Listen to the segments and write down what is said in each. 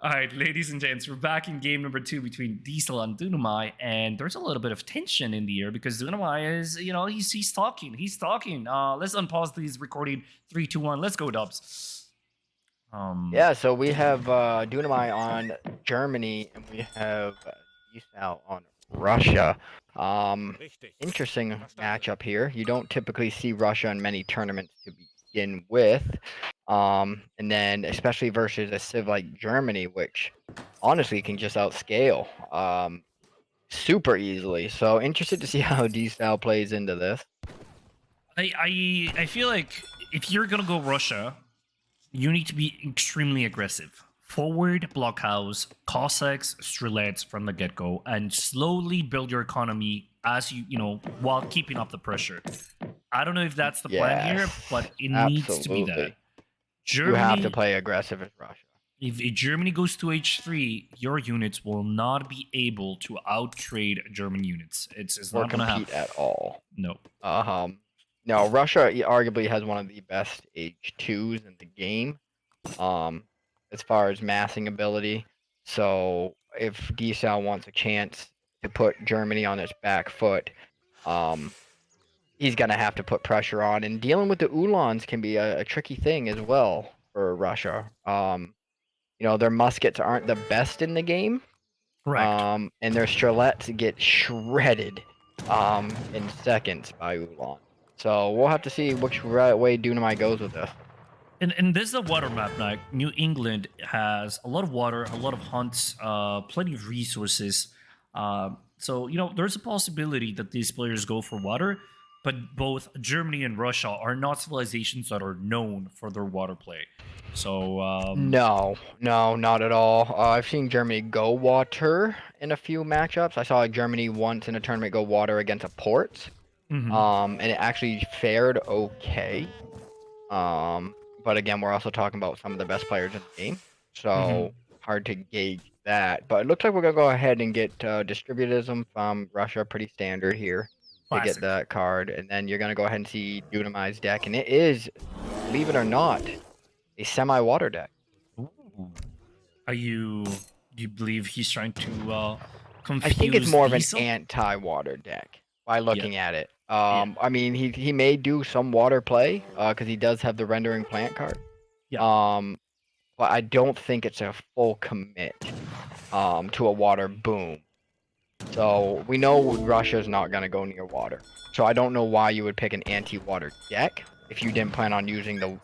All right, ladies and gents, we're back in game number 2 between Dsal and Dunamai, and there's a little bit of tension in the air because Dunamai is, he's talking. He's talking. Let's unpause these recording. 3, 2, 1. Let's go, Dubs. Yeah, so we have Dunamai on Germany, and we have Dsal on Russia. Interesting matchup here. You don't typically see Russia in many tournaments to begin with. And then especially versus a civ like Germany, which honestly can just outscale super easily. So interested to see how Dsal plays into this. I feel like if you're gonna go Russia, you need to be extremely aggressive. Forward blockhouse, Cossacks, Strelets from the get-go, and slowly build your economy as while keeping up the pressure. I don't know if that's the plan here, but it needs to be that. Germany, you have to play aggressive as Russia. If Germany goes to H3, your units will not be able to out-trade German units. It's not going to happen at all. No. No, Russia arguably has one of the best H2s in the game, as far as massing ability. So if Dsal wants a chance to put Germany on its back foot, he's gonna have to put pressure on. And dealing with the Ulans can be a tricky thing as well for Russia. Their muskets aren't the best in the game. Correct. And their Strelets get shredded in seconds by Ulan. So we'll have to see which way Dunamai goes with this. And this is a water map now. New England has a lot of water, a lot of hunts, plenty of resources. So, there's a possibility that these players go for water, but both Germany and Russia are not civilizations that are known for their water play. So no, not at all. I've seen Germany go water in a few matchups. I saw Germany once in a tournament go water against a port, and it actually fared okay. But again, we're also talking about some of the best players in the game, so hard to gauge that. But it looks like we're gonna go ahead and get distributism from Russia, pretty standard here. Classic. To get that card, and then you're gonna go ahead and see Dunamai's deck, and it is, believe it or not, a semi-water deck. Ooh. Do you believe he's trying to confuse I think it's more Dsal? of an anti-water deck by looking at it. I mean, he may do some water play because he does have the rendering plant card. But I don't think it's a full commit to a water boom. So we know Russia's not gonna go near water. So I don't know why you would pick an anti-water deck if you didn't plan on using the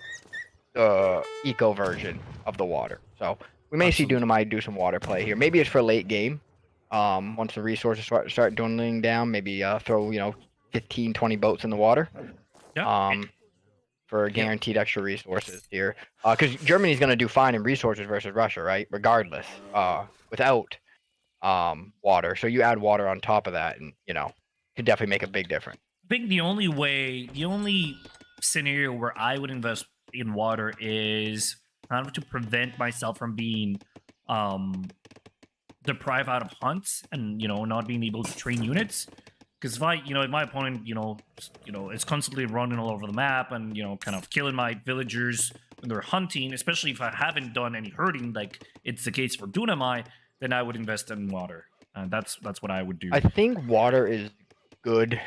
eco version of the water. So we may see Dunamai do some water play here. Maybe it's for late game. Once the resources start dwindling down, maybe throw 15, 20 boats in the water. For guaranteed extra resources here. Because Germany's gonna do fine in resources versus Russia, right? Regardless. Without water. So you add water on top of that, and could definitely make a big difference. I think the only scenario where I would invest in water is kind of to prevent myself from being deprived out of hunts and not being able to train units. Because if if my opponent is constantly running all over the map and kind of killing my villagers when they're hunting, especially if I haven't done any herding like it's the case for Dunamai, then I would invest in water. That's what I would do. I think water is good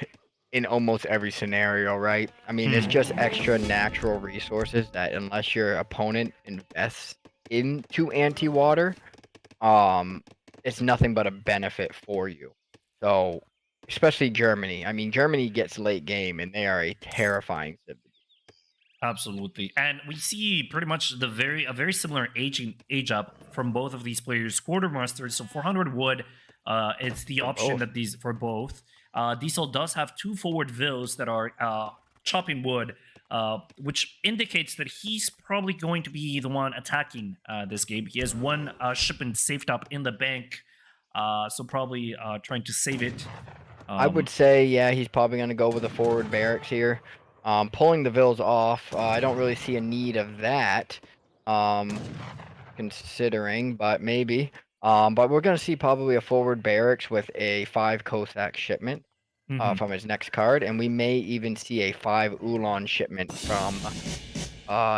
in almost every scenario, right? I mean, it's just extra natural resources that unless your opponent invests into anti-water, it's nothing but a benefit for you. So, especially Germany. I mean, Germany gets late game, and they are a terrifying civ. Absolutely, and we see pretty much a very similar age up from both of these players. Quartermaster, so 400 wood. It's the option that these for both. Dsal does have 2 forward vills that are chopping wood, which indicates that he's probably going to be the one attacking this game. He has 1 shipment saved up in the bank, so probably trying to save it. I would say, yeah, he's probably going to go with the forward barracks here. Pulling the vills off, I don't really see a need of that, considering, but maybe. But we're going to see probably a forward barracks with a 5 Cossack shipment from his next card, and we may even see a 5 Ulan shipment from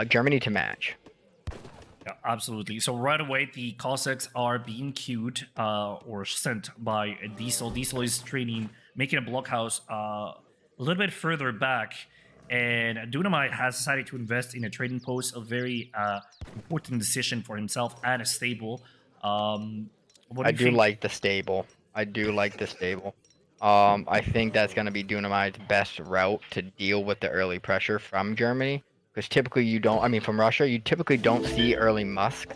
Germany to match. absolutely. So right away, the Cossacks are being queued or sent by Diesel. Diesel is training, making a blockhouse a little bit further back, and Dunamai has decided to invest in a trading post, a very important decision for himself and a stable. What do I you do think? like the stable. I do like the stable. I think that's going to be Dunamai's best route to deal with the early pressure from Germany. Because typically you don't, I mean, from Russia, you typically don't see early Musk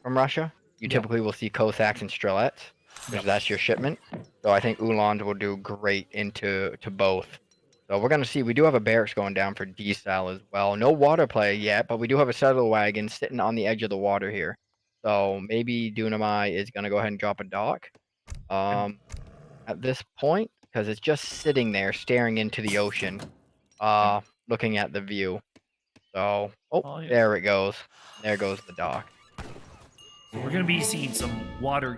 from Russia. You Yep. typically will see Cossacks and Strelets, because Yep. that's your shipment. So I think Ulans will do great into both. So we're going to see, we do have a barracks going down for Dsal as well. No water play yet, but we do have a settler wagon sitting on the edge of the water here. So maybe Dunamai is going to go ahead and drop a dock And, at this point, because it's just sitting there staring into the ocean, yep. looking at the view. So, oh, Oh, yeah. there it goes. There goes the dock. So we're going to be seeing some water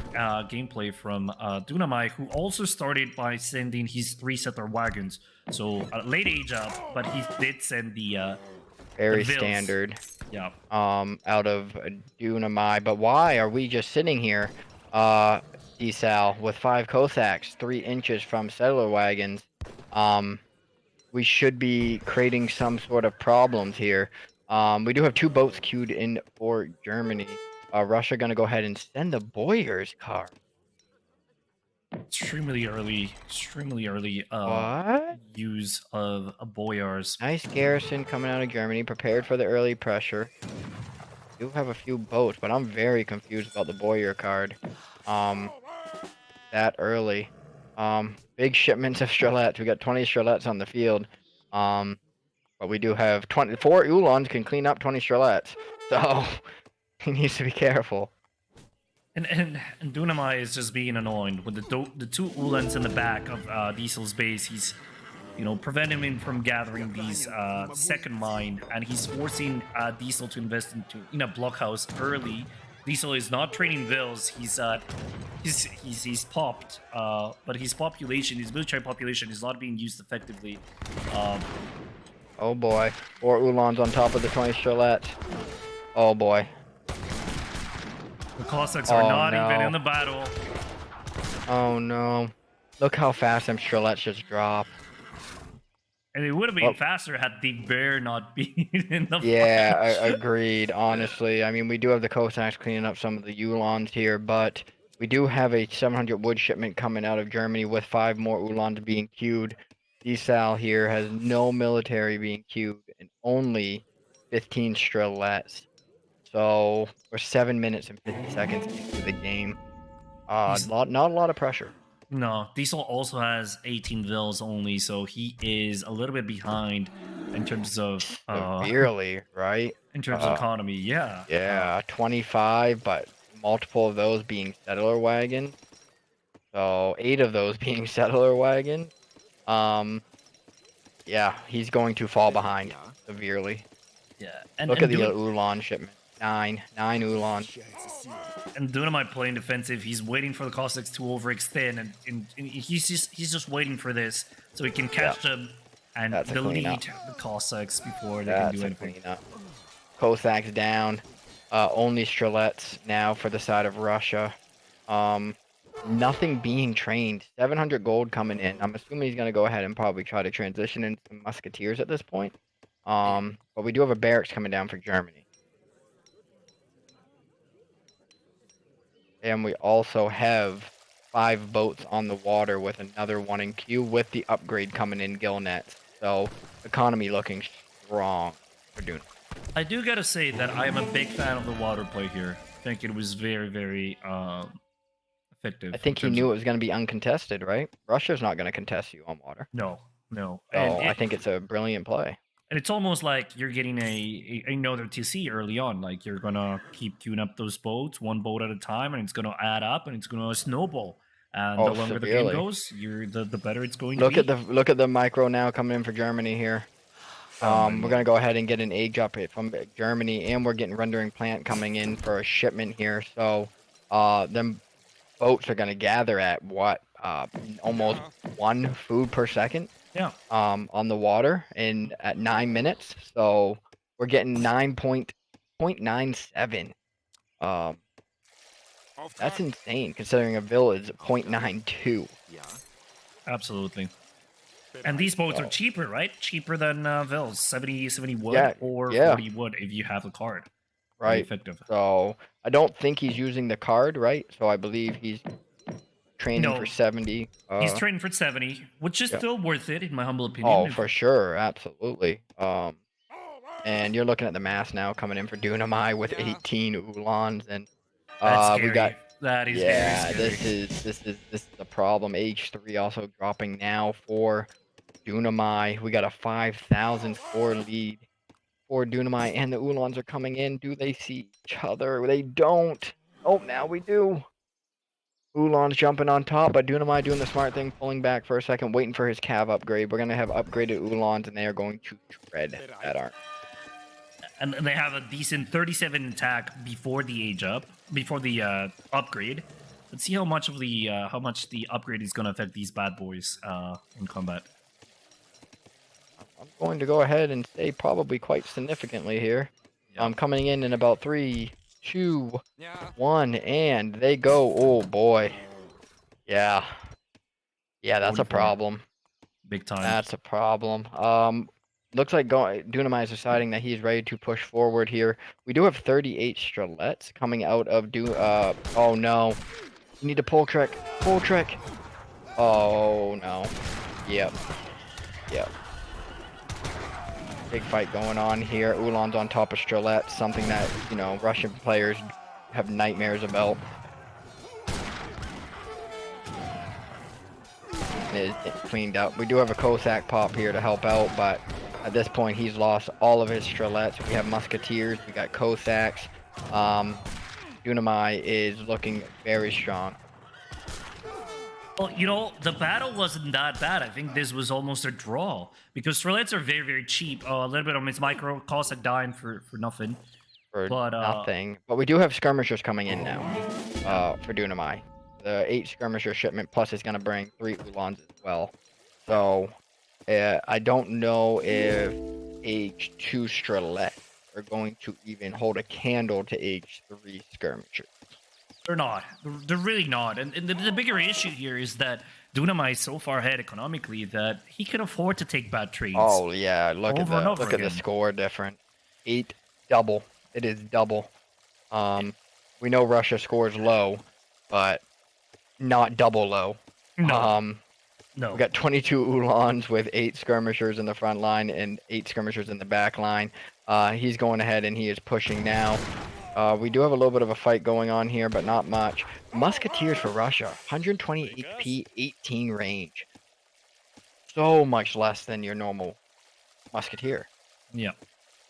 gameplay from Dunamai, who also started by sending his 3-settler wagons. So late age up, but he did send the Very Vils. standard. Yeah. Out of Dunamai. But why are we just sitting here, Dsal, with 5 Cossacks, 3 inches from settler wagons? We should be creating some sort of problems here. We do have 2 boats queued in for Germany. Russia gonna go ahead and send the Boyers car. Extremely early What? use of a Boyars. Nice garrison coming out of Germany, prepared for the early pressure. Do have a few boats, but I'm very confused about the Boyer card. That early. Big shipments of Strelets. We got 20 Strelets on the field. But we do have 24 Ulans can clean up 20 Strelets. So he needs to be careful. And Dunamai is just being annoyed with the 2 Ulans in the back of Diesel's base. He's preventing him from gathering these second mine, and he's forcing Diesel to invest in a blockhouse early. Diesel is not training Vils. He's popped, but his military population, is not being used effectively. Oh boy, 4 Ulans on top of the 20 Strelets. Oh boy. The Cossacks are not even in the battle. Oh no. Look how fast them Strelets just drop. And it would have been faster had the bear not been in the Yeah, fight. agreed, honestly. I mean, we do have the Cossacks cleaning up some of the Ulans here, but we do have a 700 wood shipment coming out of Germany with 5 more Ulans being queued. Dsal here has no military being queued and only 15 Strelets. So we're 7 minutes and 50 seconds into the game. Not a lot of pressure. No, Diesel also has 18 Vils only, so he is a little bit behind in terms of Severely, right? in terms of economy. Yeah. Yeah, 25, but multiple of those being settler wagons. So 8 of those being settler wagons. Yeah, he's going to fall behind severely. Yeah. Look at the Ulan shipment. 9 Ulans. And Dunamai playing defensive. He's waiting for the Cossacks to overextend, and he's just waiting for this so he can catch them and delete the Cossacks before they can do anything. Cossacks down. Only Strelets now for the side of Russia. Nothing being trained. 700 gold coming in. I'm assuming he's going to go ahead and probably try to transition into some musketeers at this point. But we do have a barracks coming down for Germany. And we also have 5 boats on the water with another one in queue with the upgrade coming in Gillnets. So economy looking strong for Dune. I do gotta say that I am a big fan of the water play here. I think it was very, very effective. I think he knew it was going to be uncontested, right? Russia's not going to contest you on water. No. So I think it's a brilliant play. And it's almost like you're getting another TC early on. Like you're gonna keep queuing up those boats, one boat at a time, and it's gonna add up and it's gonna snowball. And the longer the game goes, the better it's going to be. Look at the micro now coming in for Germany here. We're gonna go ahead and get an age up from Germany, and we're getting rendering plant coming in for a shipment here. So, them boats are gonna gather at what? Almost 1 food per second. Yeah. On the water at 9 minutes. So we're getting 9.97 Um, that's insane considering a Vil is 0.92. Absolutely. And these boats are cheaper, right? Cheaper than Vils. 70 wood Yeah, or yeah. 40 wood if you have the card. Very Right. effective. So I don't think he's using the card, right? So I believe he's training No, for 70. he's trading for 70, which is Yeah. still worth it in my humble opinion. Oh, for sure, absolutely. And you're looking at the mass now coming in for Dunamai with 18 Oolons, and That's scary. we got That is yeah, very scary. this is the problem. H3 also dropping now for Dunamai. We got a 5,000 score lead for Dunamai, and the Oolons are coming in. Do they see each other? They don't. Oh, now we do. Oolon's jumping on top, but Dunamai doing the smart thing, pulling back for a second, waiting for his cav upgrade. We're going to have upgraded Oolons, and they are going to shred that arm. And they have a decent 37 attack before the age up, before the upgrade. Let's see how much the upgrade is going to affect these bad boys in combat. I'm going to go ahead and say probably quite significantly here. I'm coming in about 3, 2, 1, and they go. Oh boy, yeah, that's a problem. Big time. That's a problem. Looks like Dunamai is deciding that he's ready to push forward here. We do have 38 Strelets coming out of oh no. You need to pull trick. Pull trick. Oh no. Yep. Big fight going on here. Ulan's on top of Strelets, something that, you know, Russian players have nightmares about. It's cleaned up. We do have a Cossack pop here to help out, but at this point he's lost all of his Strelets. We have Musketeers, we got Cossacks. Dunamai is looking very strong. Well, you know, the battle wasn't that bad. I think this was almost a draw because Strelets are very, very cheap. A little bit on his micro Cossack dying for nothing. Nothing. But we do have skirmishers coming in now for Dunamai. The 8 skirmisher shipment plus is going to bring 3 Ulans as well. So I don't know if H2 Strelet are going to even hold a candle to H3 skirmishers. They're not. They're really not. And the bigger issue here is that Dunamai is so far ahead economically that he can afford to take bad trades. Oh yeah, look at the score difference. 8 double. It is double. We know Russia scores low, but not double low. No. No. We got 22 Ulans with 8 skirmishers in the front line and 8 skirmishers in the back line. He's going ahead and he is pushing now. We do have a little bit of a fight going on here, but not much. Musketeers for Russia, 120 HP, 18 range. So much less than your normal Musketeer. Yeah.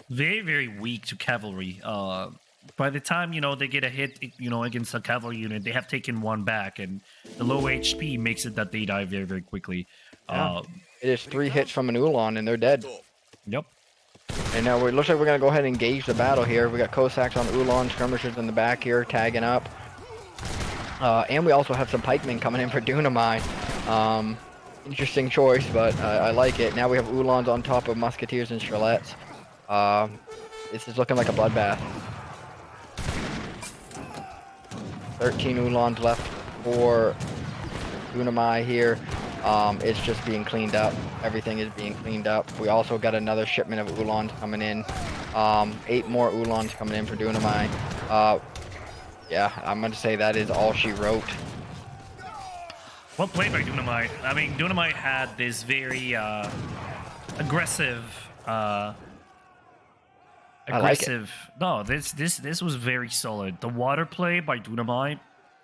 Very, very weak to cavalry. By the time, you know, they get a hit, you know, against a cavalry unit, they have taken one back, and the low HP makes it that they die very, very quickly. Yeah. It is 3 hits from an Ulan, and they're dead. Yep. And now it looks like we're going to go ahead and engage the battle here. We got Cossacks on Ulan, skirmishers in the back here, tagging up. And we also have some pikemen coming in for Dunamai. Interesting choice, but I like it. Now we have Ulans on top of Musketeers and Strelets. This is looking like a bloodbath. 13 Ulans left for Dunamai here. It's just being cleaned up. Everything is being cleaned up. We also got another shipment of Ulans coming in. 8 more Ulans coming in for Dunamai. Yeah, I'm going to say that is all she wrote. Well played by Dunamai. I mean, Dunamai had this very aggressive. I like it. No, this was very solid. The water play by Dunamai,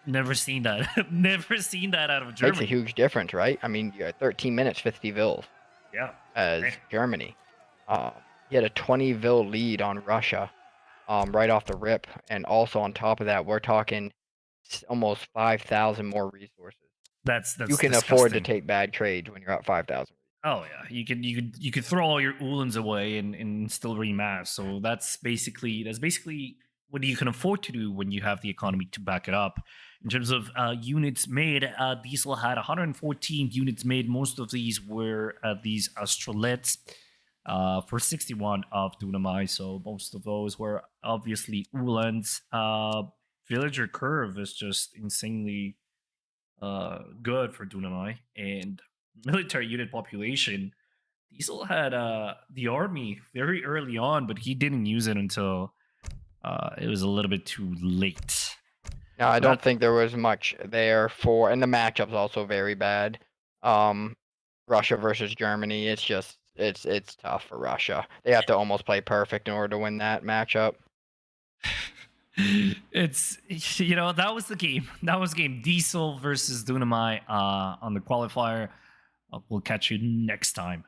never seen that. Never seen that out of Germany. Makes a huge difference, right? I mean, you had 13 minutes, 50 Vils. Yeah. As Germany. He had a 20 Vil lead on Russia right off the rip. And also on top of that, we're talking almost 5,000 more resources. That's you can disgusting. afford to take bad trades when you're at 5,000. Oh yeah, you could throw all your Ulans away and still remass. So that's basically what you can afford to do when you have the economy to back it up. In terms of units made, Dsal had 114 units made. Most of these were these Strelets. for 61 of Dunamai. So most of those were obviously Ulan's. Villager Curve is just insanely good for Dunamai. And military unit population, Dsal had the army very early on, but he didn't use it until it was a little bit too late. No, I don't think there was much there for, and the matchup's also very bad. Russia versus Germany, it's just it's tough for Russia. They have to almost play perfect in order to win that matchup. It's, you know, that was the game. That was game. Dsal versus Dunamai on the qualifier. We'll catch you next time.